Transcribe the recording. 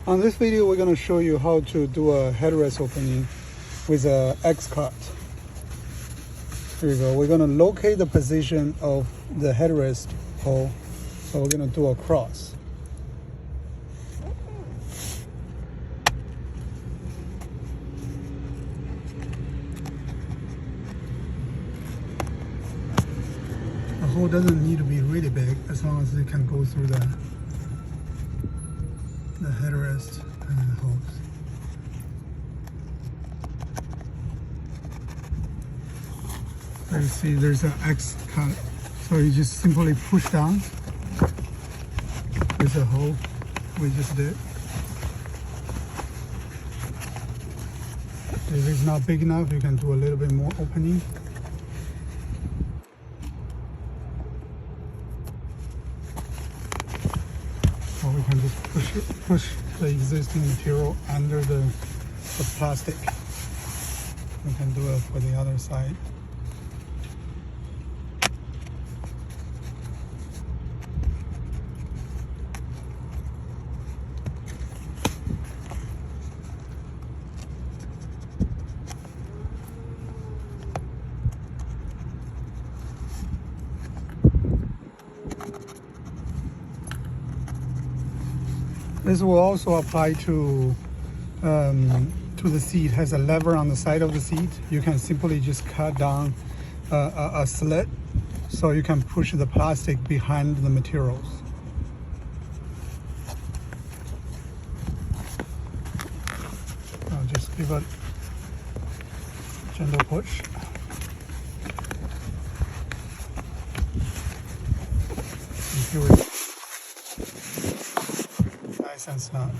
On this video, we're going to show you how to do a headrest opening with a X-cut. Here we go. We're going to locate the position of the headrest hole. So we're going to do a cross. The hole doesn't need to be really big as long as it can go through the headrest and holes. So you see there's an X cut. So you just simply push down with the hole we just did. If it's not big enough, you can do a little bit more opening. Or we can just push the existing material under the plastic. We can do it for the other side. This will also apply to the seat. It has a lever on the side of the seat. You can simply just cut down a slit so you can push the plastic behind the materials. I'll just give a gentle push. And here we go. Nice and snug.